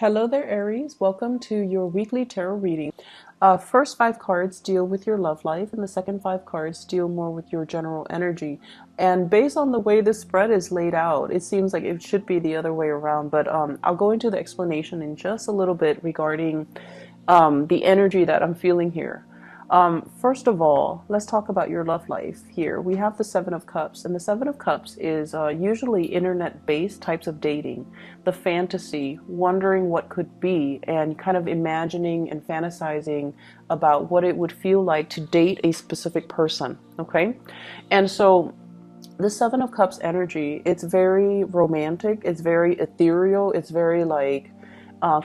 Hello there, Aries. Welcome to your weekly tarot reading. First five cards deal with your love life, and the second five cards deal more with your general energy. And based on the way this spread is laid out, it seems like it should be the other way around. But I'll go into the explanation in just a little bit regarding the energy that I'm feeling here. First of all, let's talk about your love life here. We have the Seven of Cups, and the Seven of Cups is usually internet-based types of dating, the fantasy, wondering what could be, and kind of imagining and fantasizing about what it would feel like to date a specific person, okay? And so the Seven of Cups energy, it's very romantic, it's very ethereal, it's very like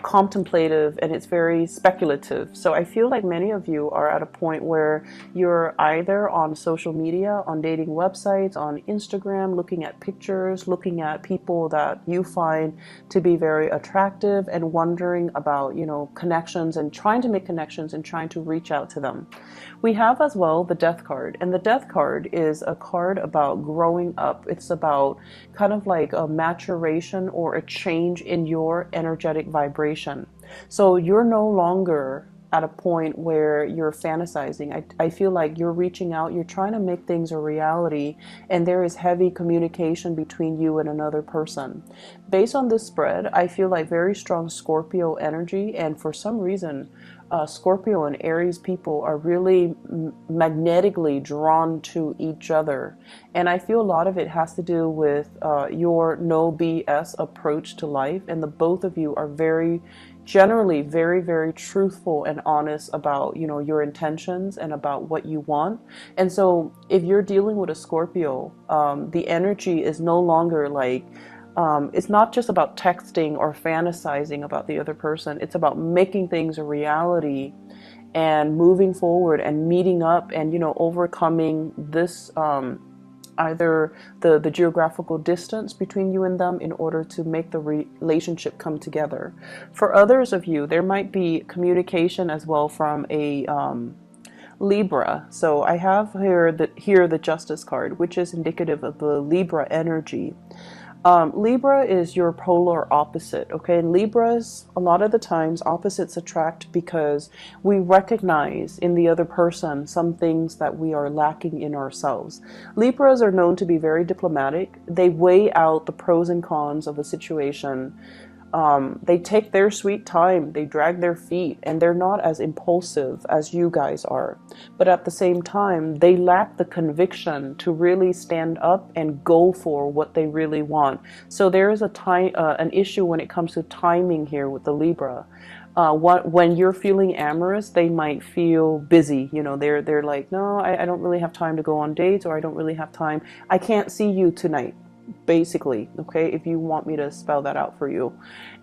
contemplative, and it's very speculative. So I feel like many of you are at a point where you're either on social media, on dating websites, on Instagram, looking at pictures, looking at people that you find to be very attractive and wondering about, connections and trying to make connections and trying to reach out to them. We have as well the Death card, and the Death card is a card about growing up. It's about kind of like a maturation or a change in your energetic vibration. So you're no longer at a point where you're fantasizing. I feel like you're reaching out, you're trying to make things a reality, and there is heavy communication between you and another person. Based on this spread, I feel like very strong Scorpio energy, and for some reason, Scorpio and Aries people are really magnetically drawn to each other. And I feel a lot of it has to do with your no BS approach to life. And the both of you are generally very, very truthful and honest about, your intentions and about what you want. And so if you're dealing with a Scorpio, the energy is no longer like, it's not just about texting or fantasizing about the other person. It's about making things a reality and moving forward and meeting up and, overcoming this, either the geographical distance between you and them in order to make the relationship come together. For others of you, there might be communication as well from a Libra. So I have here the Justice card, which is indicative of the Libra energy. Libra is your polar opposite, okay? And Libras, a lot of the times, opposites attract because we recognize in the other person some things that we are lacking in ourselves. Libras are known to be very diplomatic. They weigh out the pros and cons of a situation. They take their sweet time, they drag their feet, and they're not as impulsive as you guys are. But at the same time, they lack the conviction to really stand up and go for what they really want. So there is an issue when it comes to timing here with the Libra. When you're feeling amorous, they might feel busy. They're like, no, I don't really have time to go on dates, or I don't really have time. I can't see you tonight, basically, okay, if you want me to spell that out for you.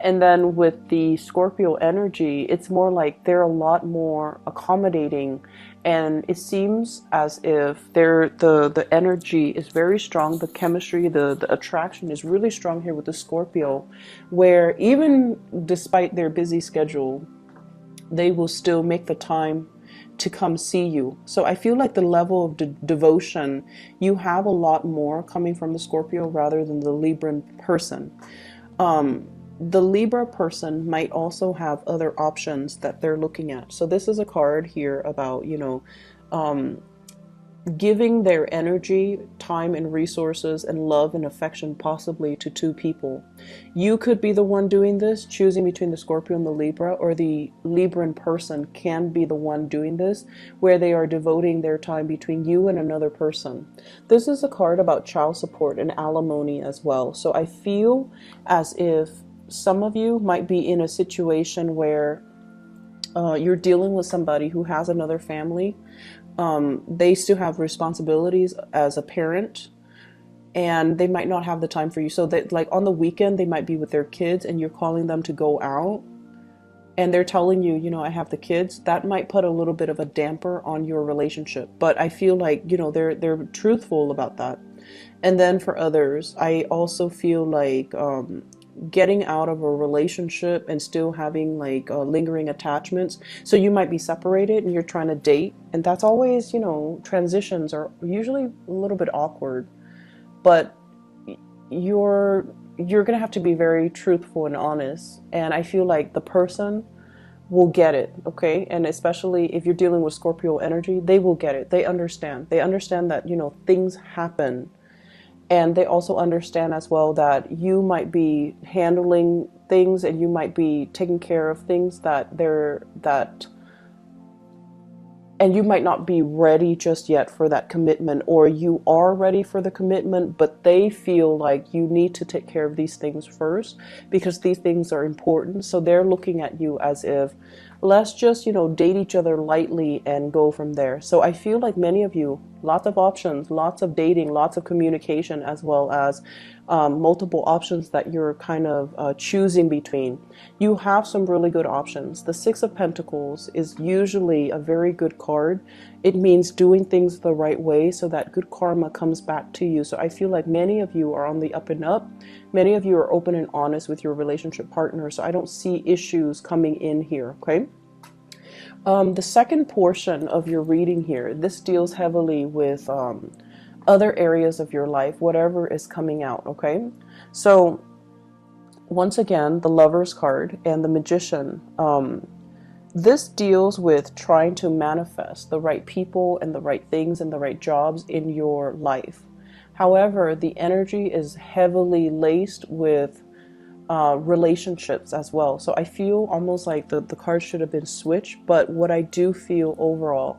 And then with the Scorpio energy, it's more like they're a lot more accommodating, and it seems as if the energy is very strong. The chemistry, the attraction is really strong here with the Scorpio, where even despite their busy schedule, they will still make the time to come see you. So I feel like the level of devotion, you have a lot more coming from the Scorpio rather than the Libran person. The Libra person might also have other options that they're looking at. So this is a card here about, giving their energy, time and resources and love and affection possibly to two people. You could be the one doing this, choosing between the Scorpio and the Libra, or the Libran person can be the one doing this, where they are devoting their time between you and another person. This is a card about child support and alimony as well. So I feel as if some of you might be in a situation where you're dealing with somebody who has another family. They still have responsibilities as a parent, and they might not have the time for you. So that, like, on the weekend, they might be with their kids and you're calling them to go out, and they're telling you, I have the kids. That might put a little bit of a damper on your relationship. But I feel like, they're truthful about that. And then for others, I also feel like getting out of a relationship and still having like lingering attachments. So you might be separated and you're trying to date, and that's always, transitions are usually a little bit awkward, but you're you're going to have to be very truthful and honest. And I feel like the person will get it, okay? And especially if you're dealing with Scorpio energy, they will get it. They understand. They understand that, you know, things happen. And they also understand as well that you might be handling things and you might be taking care of things and you might not be ready just yet for that commitment, or you are ready for the commitment, but they feel like you need to take care of these things first because these things are important. So they're looking at you as if, let's just, you know, date each other lightly and go from there. So I feel like many of you, lots of options, lots of dating, lots of communication, as well as multiple options that you're kind of choosing between. You have some really good options. The Six of Pentacles is usually a very good card. It means doing things the right way so that good karma comes back to you. So I feel like many of you are on the up and up. Many of you are open and honest with your relationship partner. So I don't see issues coming in here, okay? The second portion of your reading here, this deals heavily with other areas of your life, whatever is coming out, okay? So once again, the Lover's card and the Magician. This deals with trying to manifest the right people and the right things and the right jobs in your life. However, the energy is heavily laced with relationships as well. So I feel almost like the cards should have been switched, but what I do feel overall,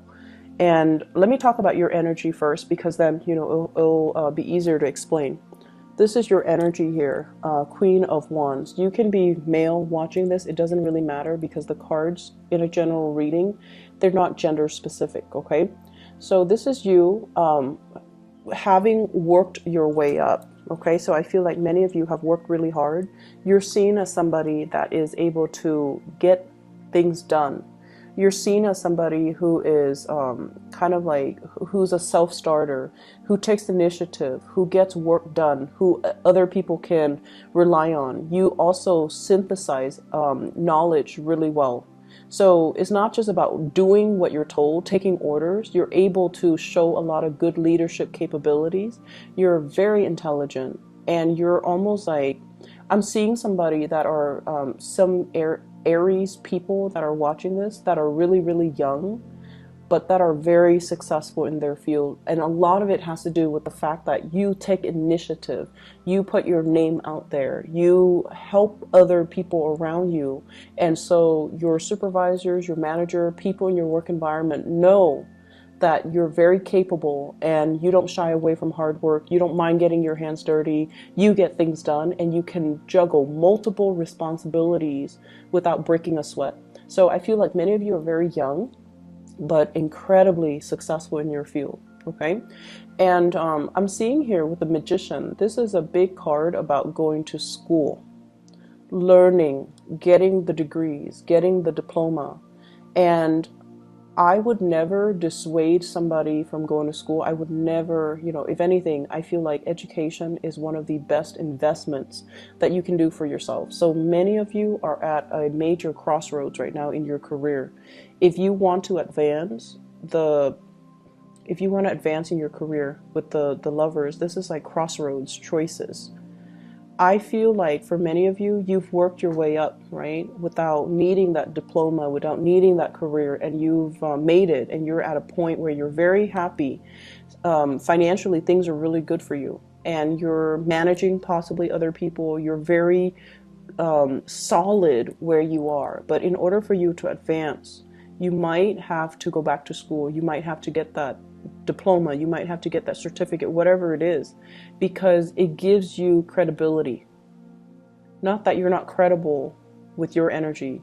and let me talk about your energy first, because then, you know, it'll be easier to explain. This is your energy here, Queen of Wands. You can be male watching this. It doesn't really matter because the cards in a general reading, they're not gender specific, okay? So this is you having worked your way up, okay? So I feel like many of you have worked really hard. You're seen as somebody that is able to get things done. You're seen as somebody who is kind of like, who's a self-starter, who takes initiative, who gets work done, who other people can rely on. You also synthesize knowledge really well. So it's not just about doing what you're told, taking orders. You're able to show a lot of good leadership capabilities. You're very intelligent, and you're almost like, I'm seeing somebody that are some Aries people that are watching this that are really, really young, but that are very successful in their field. And a lot of it has to do with the fact that you take initiative, you put your name out there, you help other people around you. And so your supervisors, your manager, people in your work environment know that you're very capable and you don't shy away from hard work. You don't mind getting your hands dirty. You get things done and you can juggle multiple responsibilities without breaking a sweat. So I feel like many of you are very young, but incredibly successful in your field, okay? And I'm seeing here with the Magician, this is a big card about going to school, learning, getting the degrees, getting the diploma. And I would never dissuade somebody from going to school. I would never, you know, if anything, I feel like education is one of the best investments that you can do for yourself. So many of you are at a major crossroads right now in your career. If you want to advance in your career with the Lovers, this is like crossroads choices. I feel like for many of you, you've worked your way up, right? Without needing that diploma, without needing that career, and you've made it, and you're at a point where you're very happy. Financially, things are really good for you, and you're managing possibly other people. You're very solid where you are. But in order for you to advance, you might have to go back to school. You might have to get that diploma. You might have to get that certificate, whatever it is, because it gives you credibility. Not that you're not credible with your energy,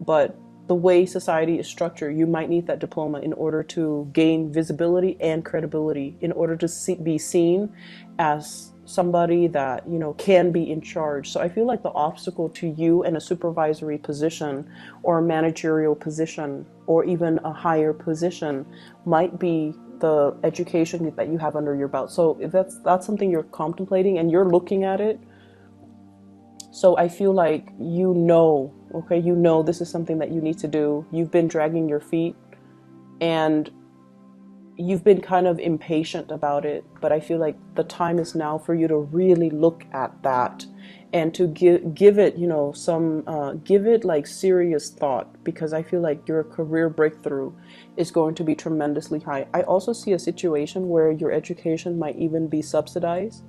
but the way society is structured, you might need that diploma in order to gain visibility and credibility, in order to be seen as somebody that, you know, can be in charge. So I feel like the obstacle to you in a supervisory position or a managerial position or even a higher position might be the education that you have under your belt. So if that's something you're contemplating and you're looking at it, so I feel like you know, okay, you know this is something that you need to do. You've been dragging your feet and you've been kind of impatient about it, but I feel like the time is now for you to really look at that and to give it, give it like serious thought, because I feel like your career breakthrough is going to be tremendously high. I also see a situation where your education might even be subsidized,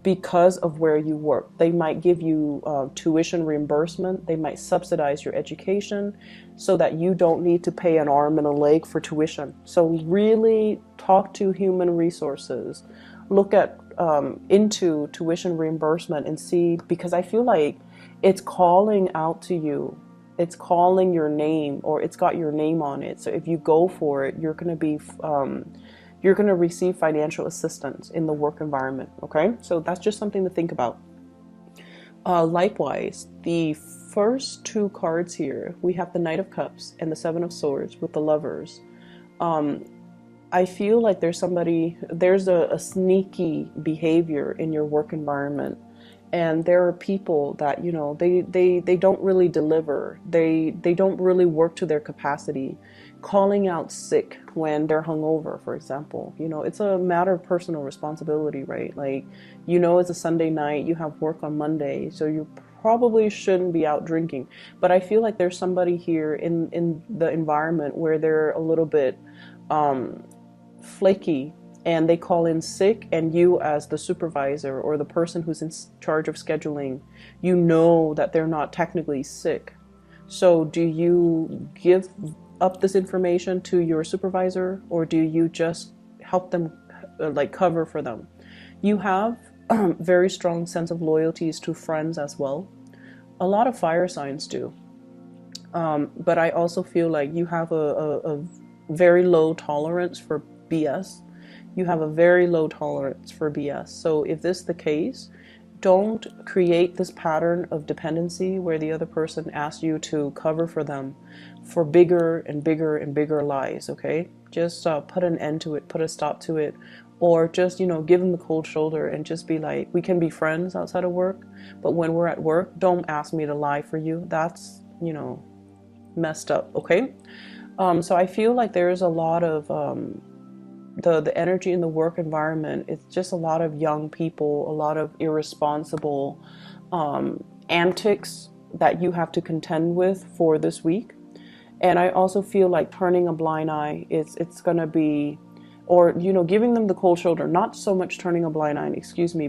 because of where you work. They might give you tuition reimbursement. They might subsidize your education so that you don't need to pay an arm and a leg for tuition. So really talk to human resources. Look at into tuition reimbursement and see, because I feel like it's calling out to you. It's calling your name, or it's got your name on it. So if you go for it, you're going to receive financial assistance in the work environment. Okay, so that's just something to think about. Likewise, the first two cards here, we have the Knight of Cups and the Seven of Swords with the Lovers. I feel like there's a sneaky behavior in your work environment, and there are people that, they don't really deliver. They don't really work to their capacity. Calling out sick when they're hungover, for example, it's a matter of personal responsibility, right? Like, it's a Sunday night, you have work on Monday, so you probably shouldn't be out drinking. But I feel like there's somebody here in the environment where they're a little bit flaky, and they call in sick, and you, as the supervisor or the person who's in charge of scheduling, that they're not technically sick. So do you give up this information to your supervisor, or do you just help them, like cover for them? You have very strong sense of loyalties to friends as well. A lot of fire signs do. But I also feel like you have a very low tolerance for BS. You have a very low tolerance for BS. So if this is the case, don't create this pattern of dependency where the other person asks you to cover for them for bigger and bigger and bigger lies, okay? Just put an end to it, put a stop to it, or just, give them the cold shoulder and just be like, we can be friends outside of work, but when we're at work, don't ask me to lie for you. That's, messed up, okay? So I feel like there's a lot of the energy in the work environment. It's just a lot of young people, a lot of irresponsible antics that you have to contend with for this week. And I also feel like turning a blind eye, it's going to be, or, giving them the cold shoulder, not so much turning a blind eye,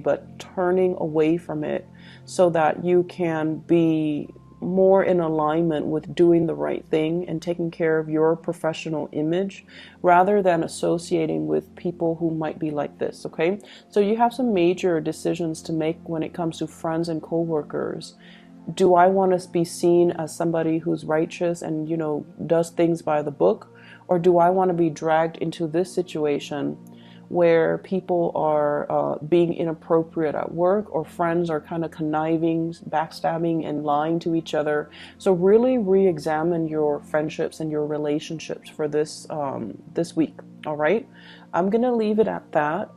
but turning away from it so that you can be more in alignment with doing the right thing and taking care of your professional image rather than associating with people who might be like this, okay? So you have some major decisions to make when it comes to friends and co-workers. Do I want to be seen as somebody who's righteous and, does things by the book? Or do I want to be dragged into this situation where people are being inappropriate at work, or friends are kind of conniving, backstabbing, and lying to each other? So really re-examine your friendships and your relationships for this week, all right? I'm going to leave it at that.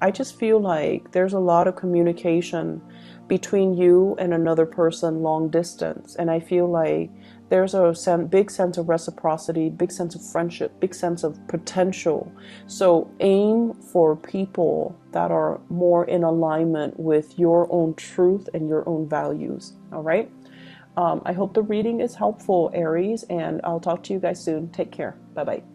I just feel like there's a lot of communication between you and another person long distance, and I feel like there's a big sense of reciprocity, big sense of friendship, big sense of potential. So aim for people that are more in alignment with your own truth and your own values. All right. I hope the reading is helpful, Aries, and I'll talk to you guys soon. Take care. Bye-bye.